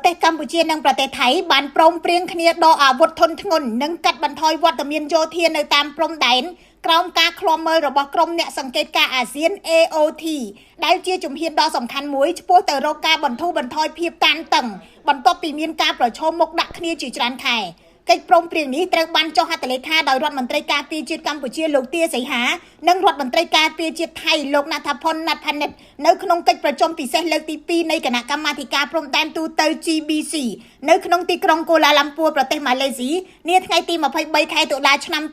เทศกัมพูชีនិងប្រទេសថៃបានព្រមព្រៀងគ្នាដកអាវុធធុនធ្ងន់និងកាត់បន្ថយវត្តមានយោធានៅតាមព្រំដែនក្រោមការឃ្លាំមើលរបស់ក្រុមអ្នកសង្កេតការណ៍អាស៊ាន AOT ដែលជាជំហានដ៏សំខាន់មួយឆ្ពោះទៅរកការបន្ធូរបន្ថយភាពតានតឹងបន្ទាប់ពីមានការប្រឈមមុខដាក់គ្នាជាច្រើនខែកិច្ចព្រមព្រៀងនេះត្រូវបានចុះហត្ថលេខាដោយរដ្ឋមន្ត្រីការពារជាតិកម្ពុជាលោកទាសីហានិងរដ្ឋមន្ត្រីការពារជាតិថៃលោកណាថាផុនណាត់ផានិតនៅក្នុងកិច្ចប្រជុំពិសេសលើកទី2នៃគណៈកម្មាធិការព្រំដែនទូទៅ GBC នៅក្នុងទីក្រុងកូឡាឡាំពួរប្រទេសម៉ាឡេស៊ីនាថ្ងៃទី23ខែតុលាឆ្នាំ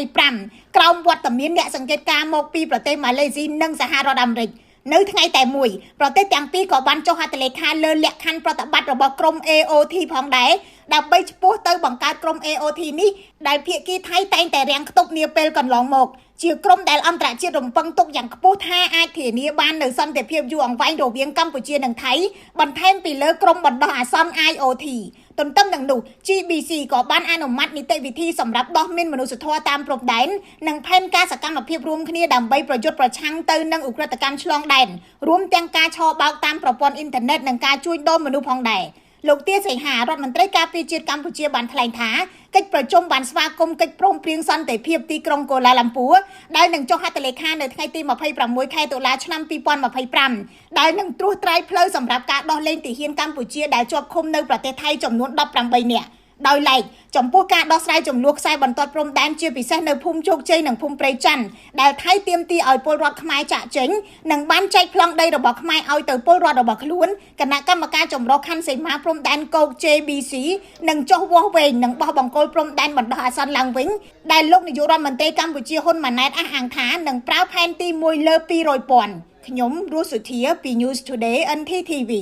2025ក្រោមវត្តមានអ្នកសង្កេតការណ៍មកពីប្រទេសម៉ាឡេស៊ីនិងសហរដ្ឋអាមេរិកនៅថ្ងៃតែមួយប្រទេសទាំងពីរក៏បានចុះហត្ថលេខាលើលក្ខខណ្ឌប្រតិបត្តិរបស់ក្រុម AOT ផងដែរដើម្បីឆ្ពោះទៅបង្កើតក្រុម AOT នេះដែលភាគីថៃតែងតែរាំងខ្ទប់នាពេលកន្លងមកជាក្រុមដែលអន្តរជាតិរំពឹងទុកយ៉ាងខ្ពស់ថាអាចធានាបាននូវសន្តិភាពយូរអង្វែងរវាងកម្ពុជានិងថៃបន្ថែមពីលើក្រុមបណ្ដោះអាសន្ន IOT ទន្ទឹមនឹងនោះ GBC ក៏បានអនុម័តនីតិវិធីសម្រាប់ដោះមានមនុស្សធម៌តាមព្រំដែននិងផែនការសកម្មភាពរួមគ្នាដើម្បីប្រយុទ្ធប្រឆាំងទៅនឹងឧក្រិដ្ឋកម្មឆ្លងដែនរួមទាំងការឆបោកតាមប្រព័ន្ធអ៊ីនធឺណិតនិងការជួញដូរមនុស្សផងដែរលោកទាសីហារដ្ឋមន្ត្រីការពារជាតិកម្ពុជាបានថ្លែងថាកិច្ចប្រជុំបានស្វាគមន៍កិច្ចព្រមព្រៀងសន្តិភាពទីក្រុងកូឡាឡាំពួរដែលនឹងចុះហត្ថលេខានៅថ្ងៃទី26ខែតុលាឆ្នាំ2025ដែលនឹងត្រួសត្រាយផ្លូវសម្រាប់ការដោះលែងទាហានកម្ពុជាដែលជាប់ឃុំនៅប្រទេសថៃចំនួន18នាក់ដោយឡែកចំពោះការដោះស្រាយចំនួនខ្សែបន្ទាត់ព្រំដែនជាពិសេសនៅភូមិជោគជ័យនិងភូមិព្រៃច័ន្ទដែលថៃទាមទារឲ្យពលរដ្ឋខ្មែរចាក់ចេញនិងបានចែកប្លង់ដីរបស់ខ្មែរឲ្យទៅពលរដ្ឋរបស់ខ្លួនគណៈកម្មការចម្រុះខណ្ឌសីមាព្រំដែនគោក JBC និងចុះវាស់វែងនិងបោះបង្គោលព្រំដែនបណ្ដោះអាសន្នឡើងវិញដែលលោកនាយករដ្ឋមន្ត្រីកម្ពុជាហ៊ុនម៉ាណែតអះអាងថានឹងប្រើផែនទី1លើ200,000ខ្ញុំរស់សុធាពី News Today NTTV